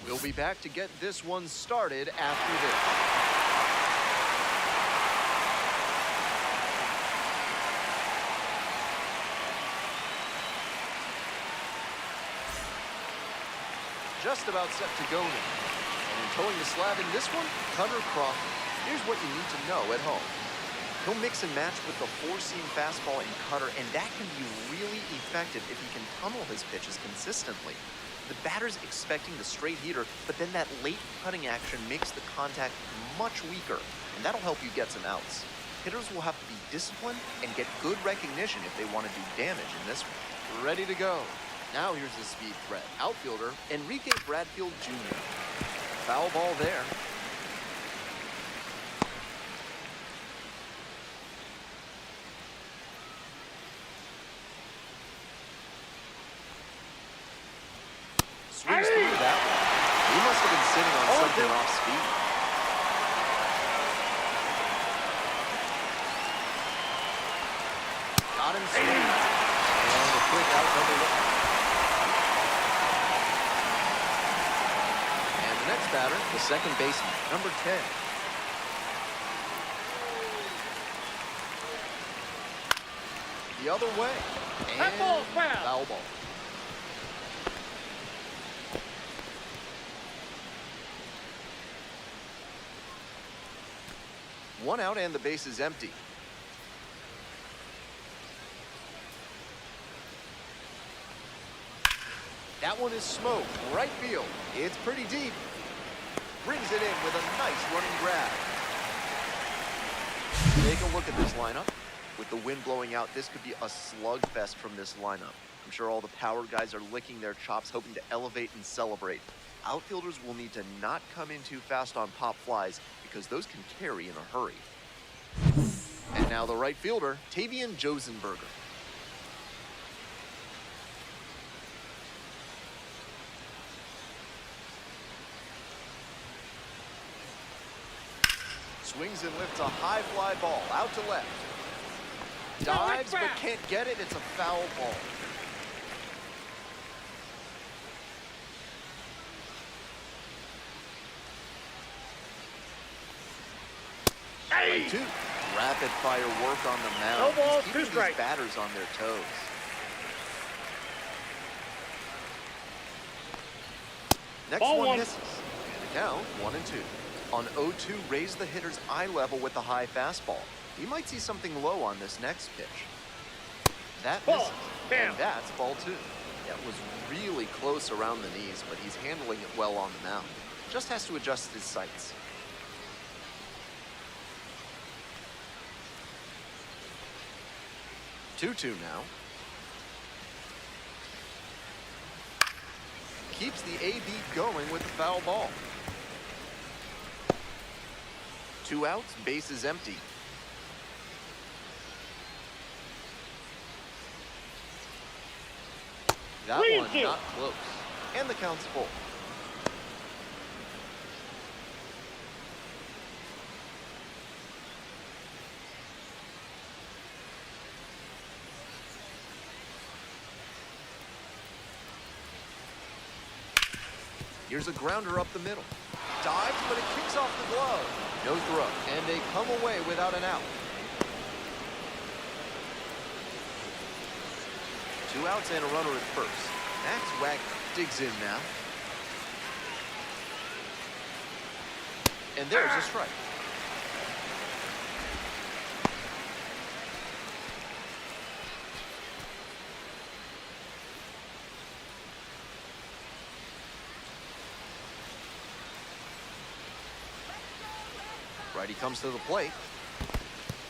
We'll be back to get this one started after this. Just about set to go now. And towing the slab in this one, Cutter Crawford. Here's what you need to know at home. He'll mix and match with the four-seam fastball and cutter, and that can be really effective if he can tunnel his pitches consistently. The batter's expecting the straight heater, but then that late cutting action makes the contact much weaker, and that'll help you get some outs. Hitters will have to be disciplined and get good recognition if they want to do damage in this one. Ready to go. Now here's the speed threat. Outfielder, Enrique Bradfield Jr. Foul ball there. Swings through that one. He must have been sitting on something off speed. Got him swinging. And a quick out number one. And the next batter, the second baseman, number 10. The other way. And foul ball. One out and the base is empty. That one is smoked. Right field. It's pretty deep. Brings it in with a nice running grab. Take a look at this lineup. With the wind blowing out, this could be a slugfest from this lineup. I'm sure all the power guys are licking their chops, hoping to elevate and celebrate. Outfielders will need to not come in too fast on pop flies because those can carry in a hurry. And now the right fielder, Tavian Josenberger. Swings and lifts a high fly ball out to left. Dives but can't get it. It's a foul ball. Strike two. Rapid fire work on the mound. No ball, keeping two strikes. These batters on their toes. Next Ball one one. misses. And the count 1-2. On 0-2, raise the hitter's eye level with the high fastball. You might see something low on this next pitch. That misses. Bam. And that's ball two. That was really close around the knees, but he's handling it well on the mound. Just has to adjust his sights. 2-2 now. Keeps the AB going with the foul ball. 2 outs, base is empty. That one not close. And the count's full. Here's a grounder up the middle. Dives, but it kicks off the glove. No throw, and they come away without an out. 2 outs and a runner at first. Max Wagner digs in now. And there's a strike. Righty comes to the plate.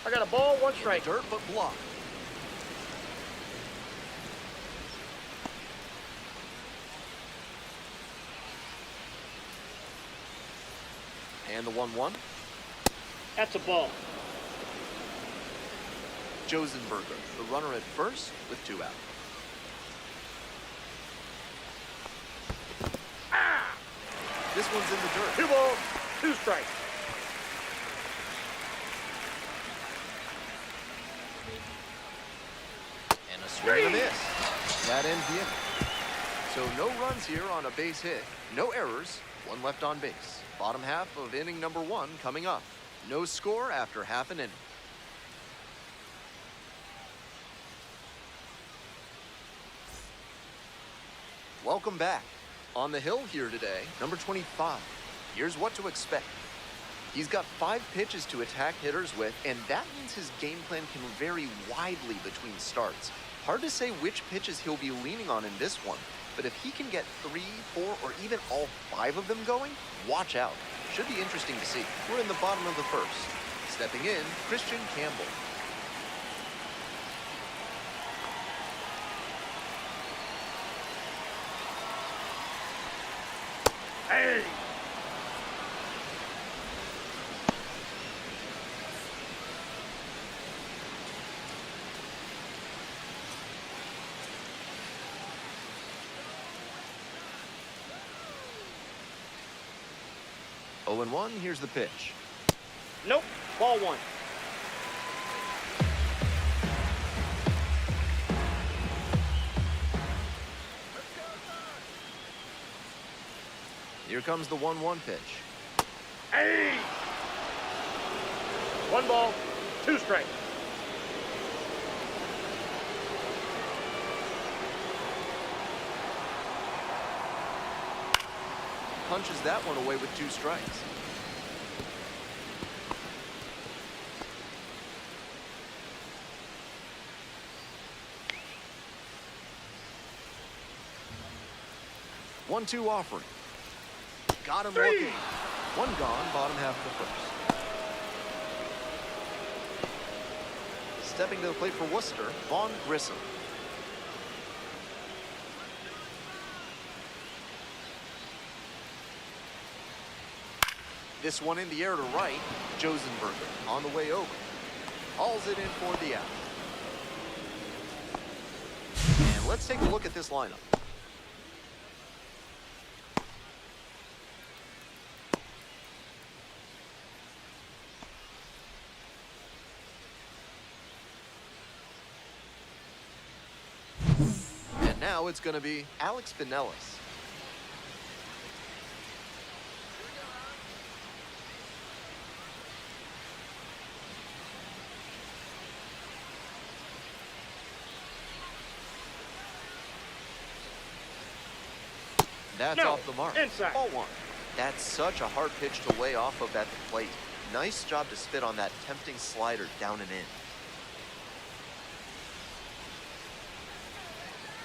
I got a ball, 1 strike. Dirt, but blocked. And the 1-1. That's a ball. Josenberger, the runner at first with 2 out. This one's in the dirt. 2 balls, 2 strikes. And a swing and a miss. That ends the inning. So no runs here on a base hit, no errors, one left on base. Bottom half of inning number 1 coming up. No score after half an inning. Welcome back. On the hill here today, number 25. Here's what to expect. He's got 5 pitches to attack hitters with, and that means his game plan can vary widely between starts. Hard to say which pitches he'll be leaning on in this one, but if he can get 3, 4, or even all 5 of them going, watch out. Should be interesting to see. We're in the bottom of the first. Stepping in, Christian Campbell. Hey! Oh and 1, here's the pitch. Nope. Ball 1. Here comes the 1-1 pitch. Hey! 1 ball, 2 strikes. Punches that one away with 2 strikes. One-two offering. Got him 3. looking. 1 gone, bottom half of the first. Stepping to the plate for Worcester, Vaughn Grissom. This one in the air to right, Josenberger on the way over. Hauls it in for the out. And let's take a look at this lineup. And now it's going to be Alex Pinellas. That's No, off the mark. inside. Ball 1. That's such a hard pitch to lay off of at the plate. Nice job to spit on that tempting slider down and in.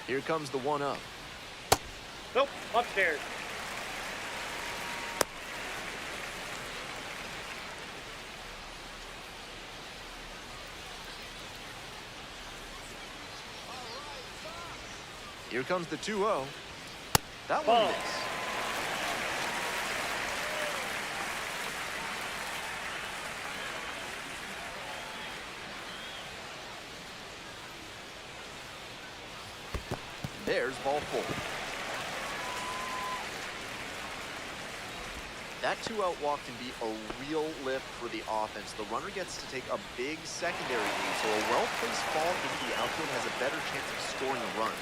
Here comes the 1-0. Nope. Upstairs. Here comes the 2-0. That Ball. one missed. There's ball 4. That 2-out walk can be a real lift for the offense. The runner gets to take a big secondary lead, so a well-placed ball into the outfield has a better chance of scoring a run.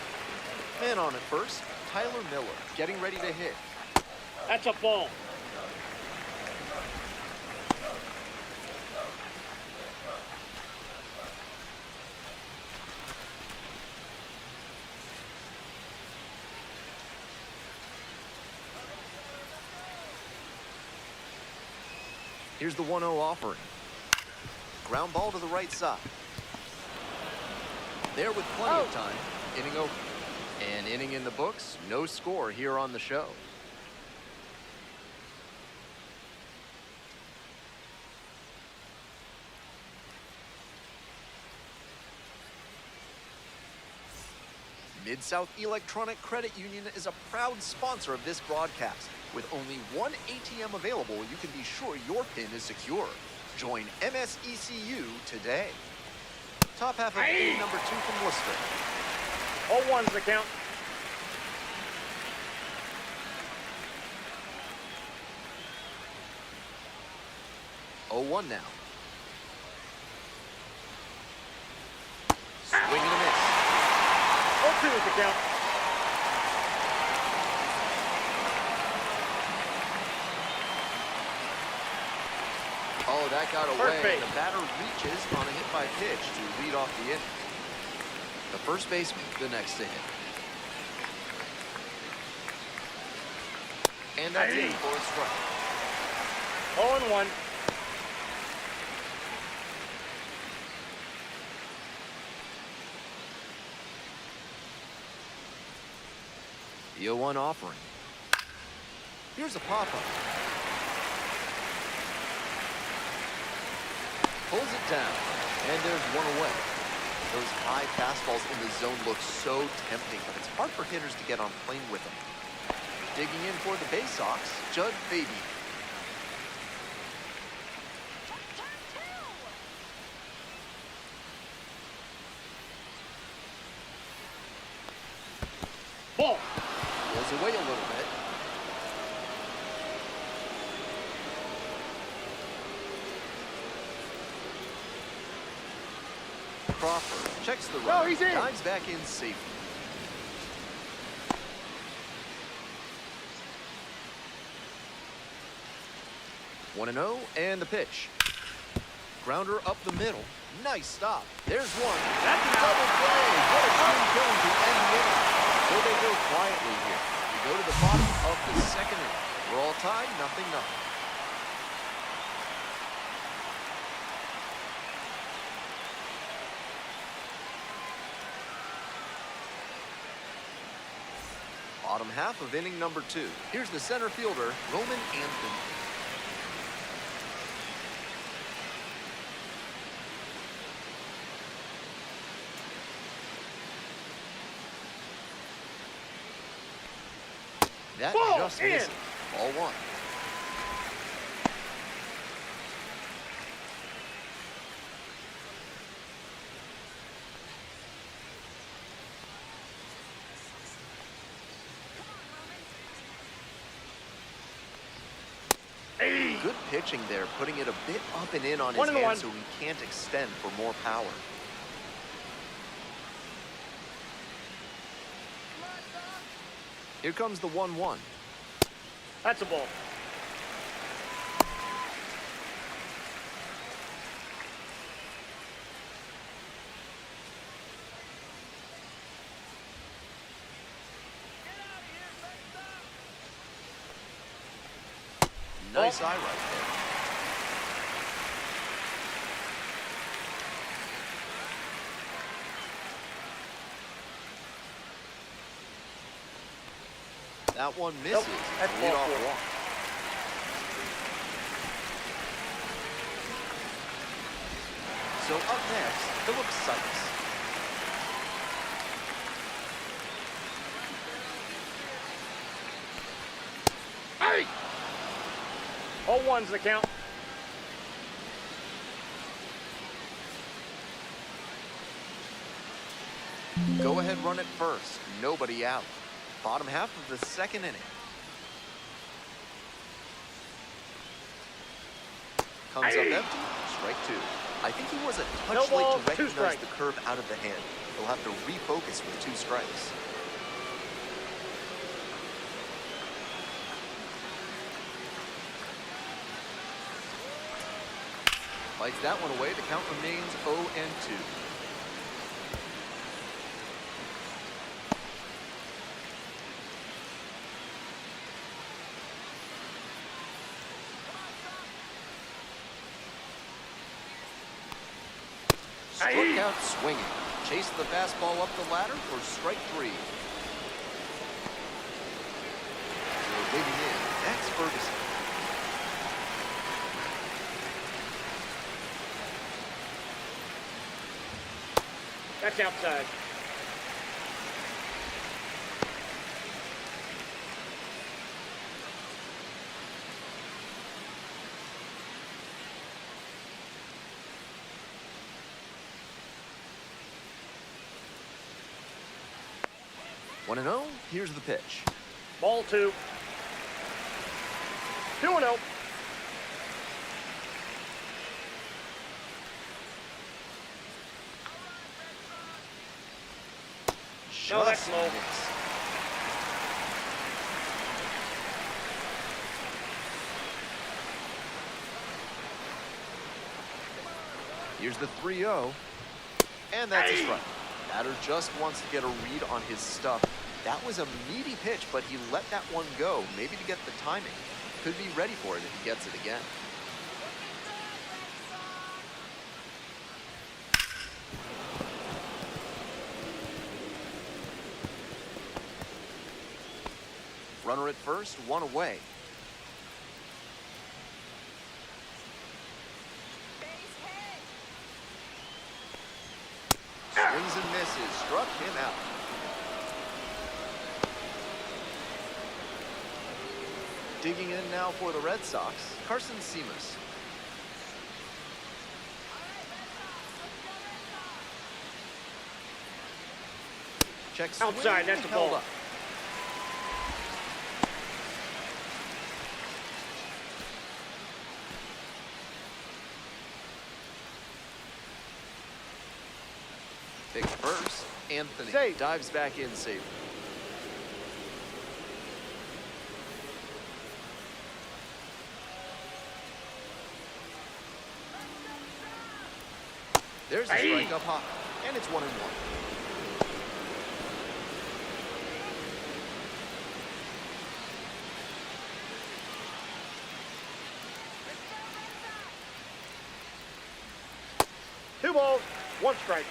Man on at first, Tyler Miller, getting ready to hit. That's a ball. Here's the 1-0 offering. Ground ball to the right side. There with plenty of time. Inning over. An inning in the books. No score here on the show. Mid-South Electronic Credit Union is a proud sponsor of this broadcast. With only 1 ATM available, you can be sure your PIN is secure. Join MSECU today. Top half of inning number 2 from Worcester. 0-1's the count. Oh, 1 now. Swing and a miss. 0-2 is the count. Oh, that got First away. base. The batter reaches on a hit by pitch to lead off the inning. The first baseman, the next to hit. And that's in for a strike. 0-1. The 0-1 offering. Here's a pop-up. Pulls it down, and there's one away. Those high fastballs in the zone look so tempting, but it's hard for hitters to get on plane with them. Digging in for the Baysox, Judd Baby. Ball. Pulls away a little bit. Crawford checks the runner, he's in. dives back in safely. One and 0, and the pitch. Grounder up the middle. Nice stop. There's one. That's an Double out. play. What a clean killing to end the inning. So they go quietly here. We go to the bottom of the second inning. We're all tied, 0-0. Bottom half of inning number 2. Here's the center fielder, Roman Anthony. That Ball just in. misses. Ball 1. Good pitching there, putting it a bit up and in on his 1-1. hand so he can't extend for more power. Here comes the 1-1. That's a ball. Nice eye right there. That one misses. Nope, that's ball Leadoff 4. walk. So up next, Philip Sykes. Hey! 0-1's the count. Go ahead, run it first. Nobody out. Bottom half of the second inning. Comes up empty. Strike 2. I think he was a touch No ball, late to 2 recognize strikes. the curve out of the hand. He'll have to refocus with 2 strikes. Fights that one away. The count remains 0-2. Struck out swinging. Chase the fastball up the ladder for strike 3. So digging in, that's Ferguson. That's outside. One and 0. Here's the pitch. Ball 2. 2-0. No, that's Just low. missed. Here's the 3-0. And that's a strike. Batter just wants to get a read on his stuff. That was a meaty pitch, but he let that one go, maybe to get the timing. Could be ready for it if he gets it again. Runner at first, one away. Swings and misses, struck him out. Digging in now for the Red Sox, Carson Seamus. Check swing, Outside, that's a held ball. up. Big first, Anthony Safe. dives back in safely. There's a strike up high, and it's 1-1. Two balls, one strike.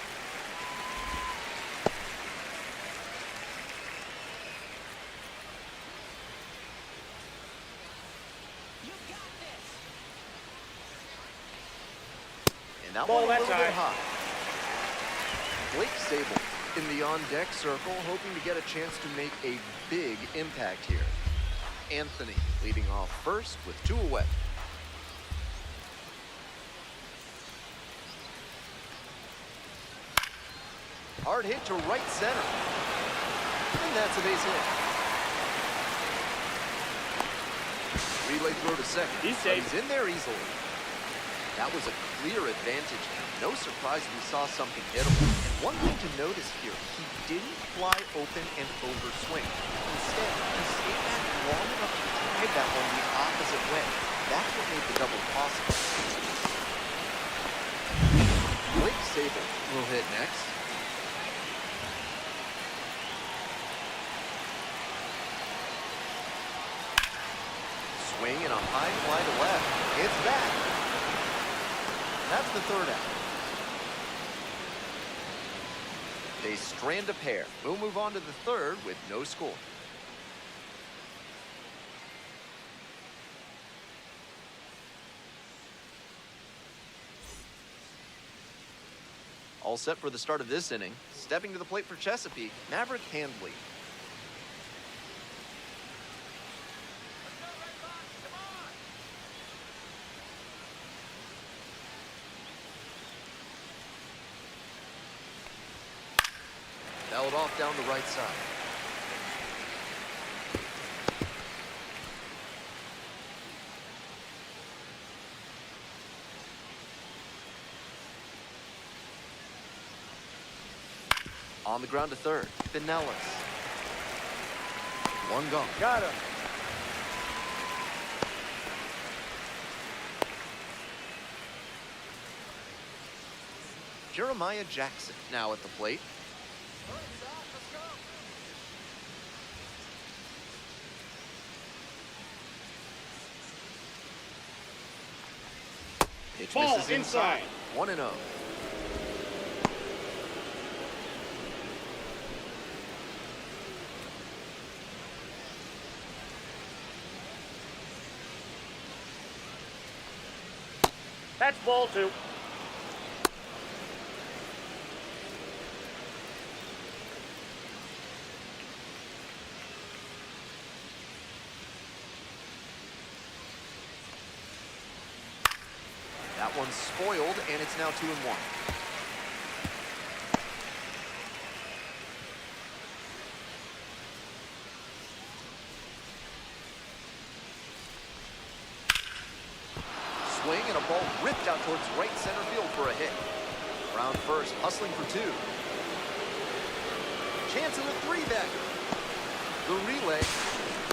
And that Ball one a that little bit side. high. Blake Sable in the on-deck circle, hoping to get a chance to make a big impact here. Anthony leading off first with 2 away. Hard hit to right center. And that's a base hit. Relay throw to second. He's but safe. He's in there easily. That was a clear advantage. No surprise we saw something hittable. And one thing to notice here, he didn't fly open and overswing. Instead, he stayed back long enough to drive that one the opposite way. That's what made the double possible. Blake Sable will hit next. Swing and a high fly to left. It's back. That's the 3rd out. They strand a pair. We'll move on to the 3rd with no score. All set for the start of this inning. Stepping to the plate for Chesapeake, Maverick Handley. Fouled off down the right side. On the ground to 3rd, Pinellas. One gone. Got him. Jeremiah Jackson now at the plate. Pitch Ball misses inside. 1-0. That's ball 2. That one's spoiled, and it's now 2-1. Swing and a ball ripped out towards right center field for a hit. Round first, hustling for 2. Chance of a 3-bagger. The relay,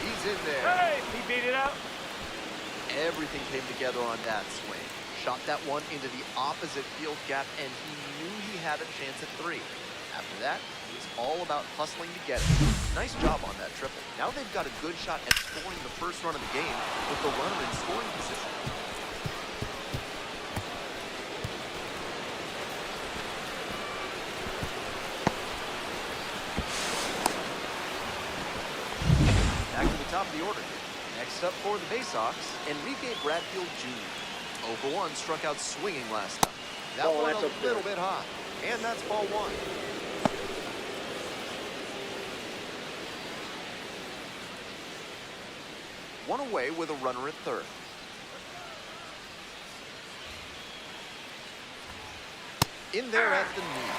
he's in there. Hey, he beat it out. Everything came together on that swing. Shot that one into the opposite field gap, and he knew he had a chance at 3. After that, it was all about hustling to get it. Nice job on that triple. Now they've got a good shot at scoring the first run of the game with the runner in scoring position. Back to the top of the order. Next up for the Baysox, Enrique Bradfield Jr. 0 for 1, struck out swinging last time. That one a little bit high, and that's ball 1. One away with a runner at third. In there at the knee.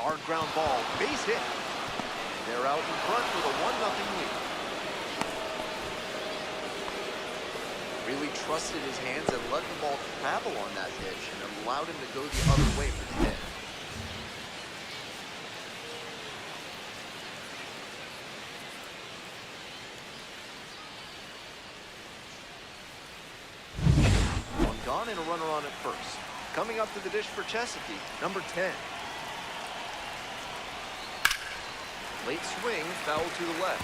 Hard ground ball, base hit. They're out in front with a 1-0 lead. Really trusted his hands and let the ball travel on that pitch and allowed him to go the other way for the hit. One gone and a runner on at first. Coming up to the dish for Chesapeake, number 10. Late swing, foul to the left.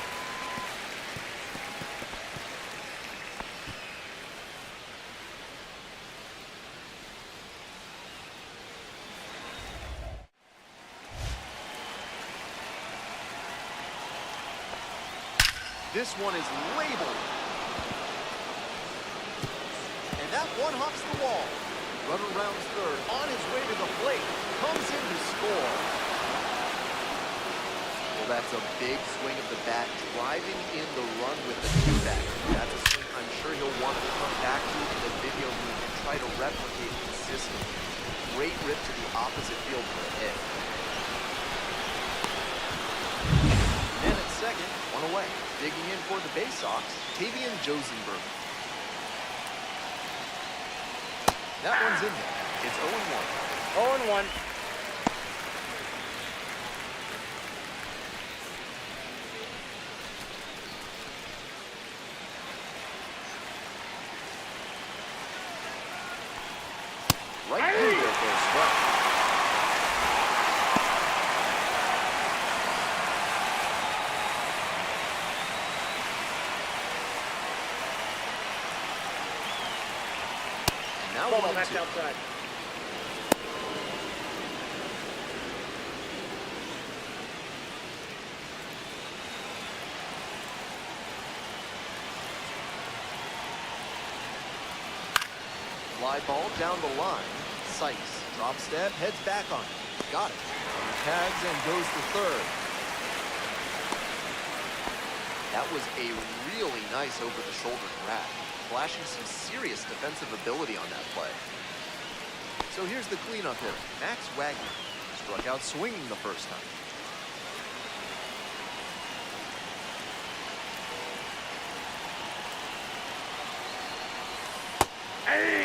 This one is labeled. And that one hops the wall. Runner rounds third, on his way to the plate. Comes in to score. Well, that's a big swing of the bat, driving in the run with the two-back. That's a swing I'm sure he'll want to come back to in the video booth and try to replicate consistently. Great rip to the opposite field for a hit. And at second, one away. Digging in for the Baysox, Tavian Josenberg. That one's in there. It's 0-1. 0-1. Right through there for a strike. Now Ball, 1-2. that's outside. Fly ball down the line. Sykes drop step, heads back on it. Got it. Tags and goes to third. That was a really nice over-the-shoulder grab, flashing some serious defensive ability on that play. So here's the cleanup hitter, Max Wagner. Struck out swinging the first time.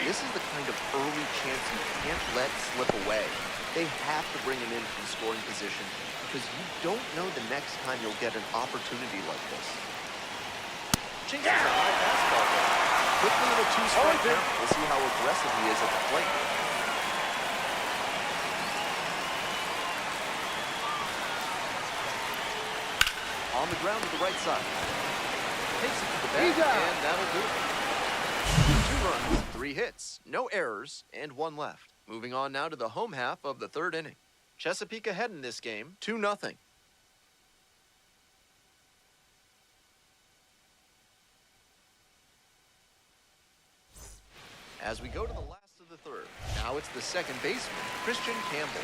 This is the kind of early chance you can't let slip away. They have to bring him in from scoring position because you don't know the next time you'll get an opportunity like this. Chases a high fastball there. Quickly in a 2-strike count. We'll see how aggressive he is at the plate. On the ground to the right side. Takes it to the bat, and that'll do it. 2 runs, 3 hits, no errors, and 1 left. Moving on now to the home half of the 3rd inning. Chesapeake ahead in this game, 2-0. As we go to the last of the 3rd, now it's the second baseman, Christian Campbell.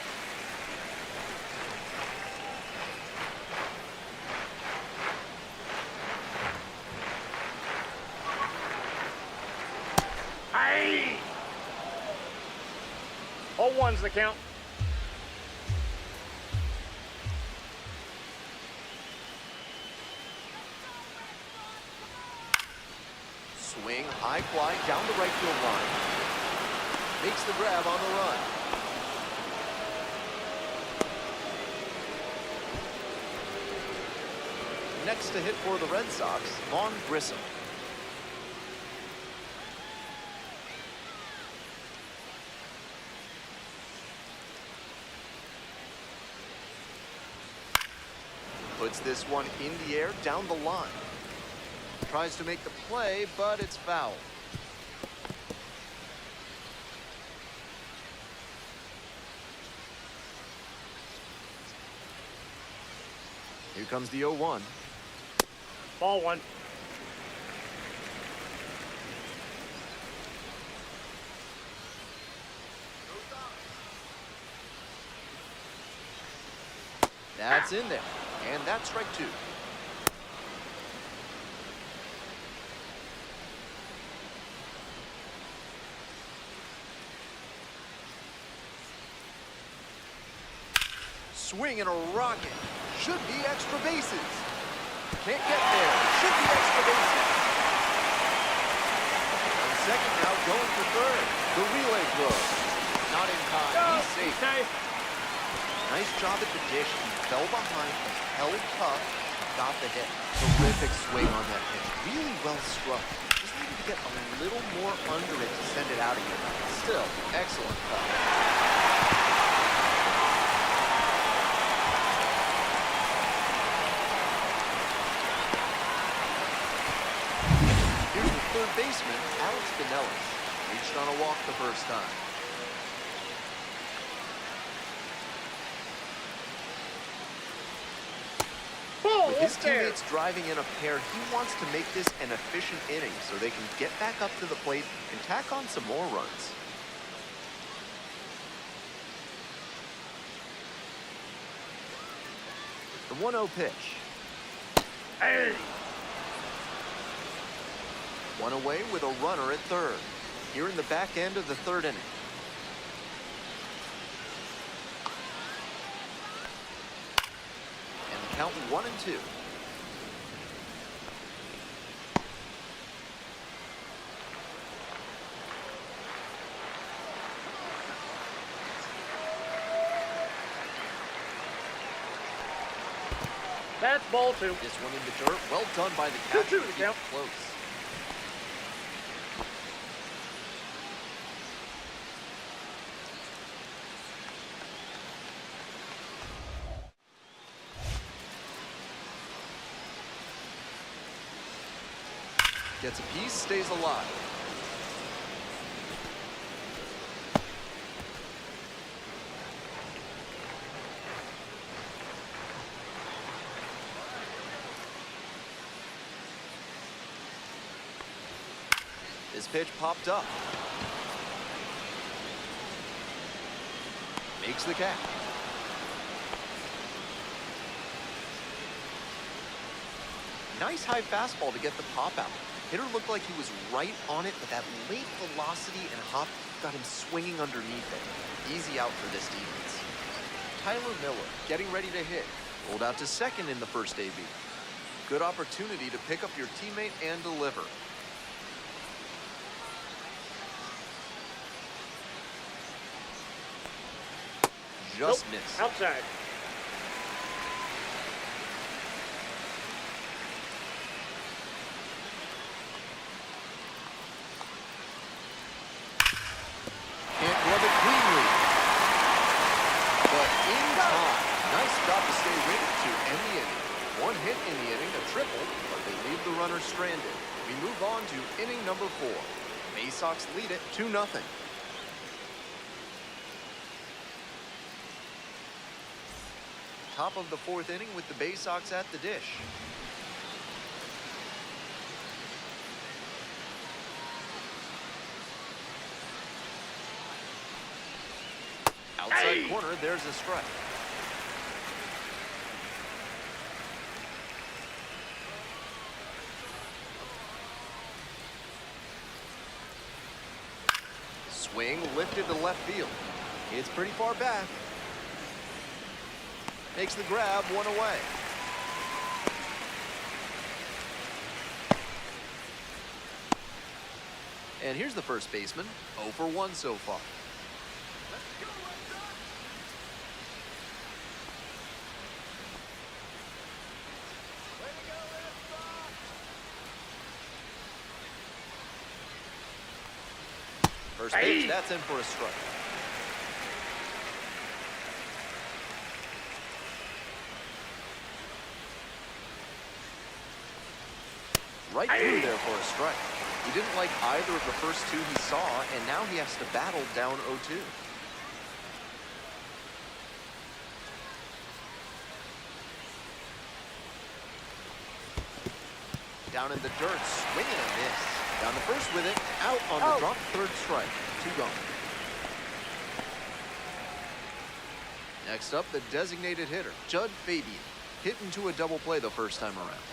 Hey! 0-1's the count. Swing, high fly down the right field line. Makes the grab on the run. Next to hit for the Red Sox, Vaughn Grissom. Puts this one in the air down the line. Tries to make the play, but it's foul. Here comes the 0-1. Ball one. That's in there. And that's strike two. Swing and a rocket. Should be extra bases. Can't get there. Should be extra bases. On second now, going for third. The relay throw. Not in time. He's safe. Nice job at the dish. He fell behind, held tough, got the hit. Terrific swing on that pitch. Really well struck. Just needed to get a little more under it to send it out of here. Still, excellent cut. Here's the third baseman, Alex Pinellas. Reached on a walk the first time. With his teammates driving in a pair, he wants to make this an efficient inning so they can get back up to the plate and tack on some more runs. The 1-0 pitch. Hey! One away with a runner at third. Here in the back end of the third inning. Count 1-2. That's ball two. This one in the dirt. Well done by the catcher to keep it close. Gets a piece, stays alive. This pitch popped up. Makes the catch. Nice high fastball to get the pop out. Hitter looked like he was right on it, but that late velocity and hop got him swinging underneath it. Easy out for this defense. Tyler Miller getting ready to hit. Rolled out to second in the first AB. Good opportunity to pick up your teammate and deliver. Just missed. Outside. One hit in the inning, a triple, but they leave the runner stranded. We move on to inning number 4. Baysox lead it 2-0. Top of the 4th inning with the Baysox at the dish. Outside corner, there's a strike. Swing lifted to left field. It's pretty far back. Makes the grab, one away. And here's the first baseman, 0 for 1 so far. First pitch, that's in for a strike. Right through there for a strike. He didn't like either of the first two he saw, and now he has to battle down 0-2. Down in the dirt, swinging a miss. Down the first with it, out on the drop, third strike. 2 gone. Next up, the designated hitter, Judd Fabian. Hit into a double play the first time around.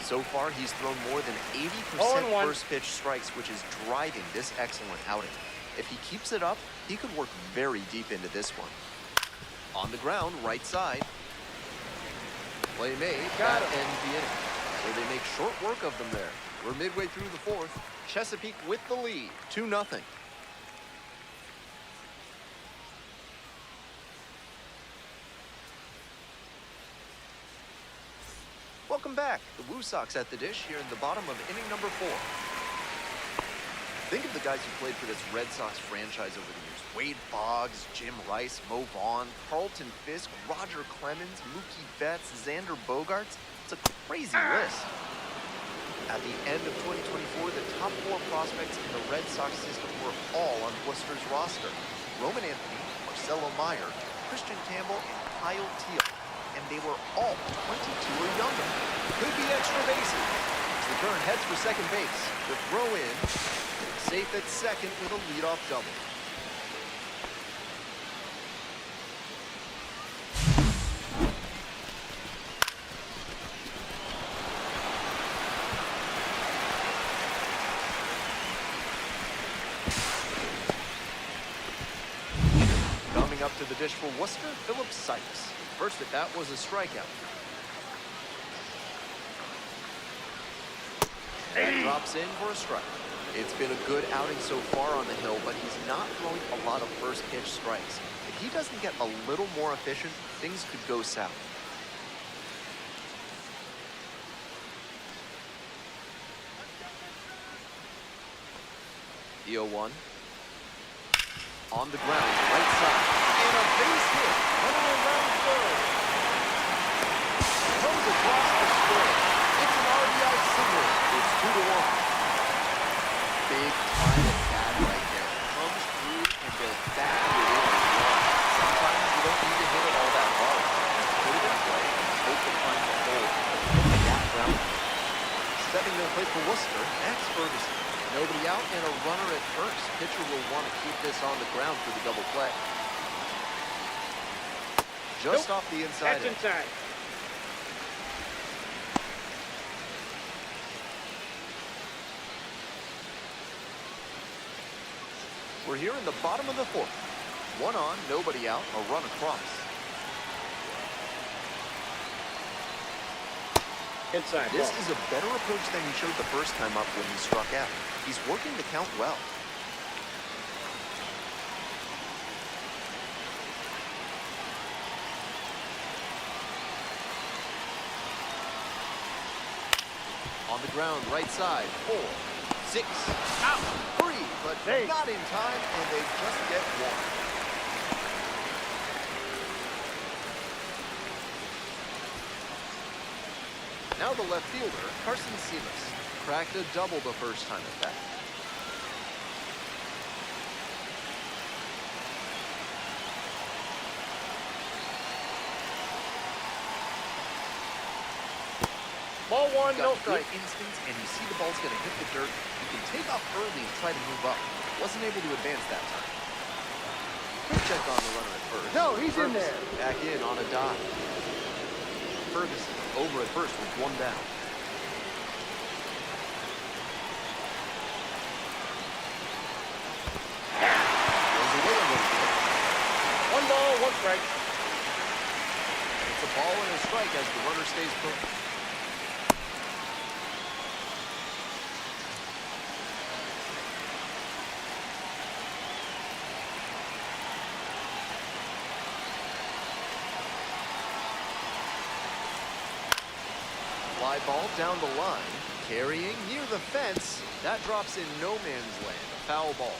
So far, he's thrown more than 80% first pitch strikes, which is driving this excellent outing. If he keeps it up, he could work very deep into this one. On the ground, right side. Play made, that ends the inning. So they make short work of them there. We're midway through the fourth. Chesapeake with the lead, 2-0. Welcome back. The WooSox at the dish here in the bottom of inning number 4. Think of the guys who played for this Red Sox franchise over the years. Wade Boggs, Jim Rice, Mo Vaughn, Carlton Fisk, Roger Clemens, Mookie Betts, Xander Bogaerts. It's a crazy list. At the end of 2024, the top 4 prospects in the Red Sox system were all on Worcester's roster. Roman Anthony, Marcelo Meyer, Christian Campbell, and Kyle Teal. And they were all 22 or younger. Could be extra bases. The turn heads for second base. The throw in. Safe at second with a leadoff double. Coming up to the dish for Worcester, Philip Sykes. First at bat was a strikeout. That drops in for a strike. It's been a good outing so far on the hill, but he's not throwing a lot of first pitch strikes. If he doesn't get a little more efficient, things could go south. The 0-1. On the ground, right side. And a base hit. Running around third. Comes across the square. It's an RBI single. It's 2-1. Big time at bat right there. Comes through and they'll back it in and run. Sometimes you don't need to hit it all that hard. Put it in play and hope to find the hole. That ground. Stepping to the plate for Worcester, Max Ferguson. Nobody out and a runner at first. Pitcher will want to keep this on the ground for the double play. Just off the inside. That's inside. We're here in the bottom of the fourth. 1 on, nobody out, a run across. Inside. This is a better approach than he showed the first time up when he struck out. He's working the count well. On the ground, right side, 4, 6, out, 3, but not in time, and they just get 1. Now the left fielder, Carson Simas, cracked a double the first time at bat. Ball 1, no strike. Instincts, and you see the ball's going to hit the dirt. You can take off early and try to move up. Wasn't able to advance that time. Quick check on the runner at first. No, he's in there. Back in on a dive. Ferguson over at first with 1 down. Goes away a little bit. 1 ball, 1 strike. It's a ball and a strike as the runner stays put. Fly ball down the line, carrying near the fence. That drops in no man's land, a foul ball.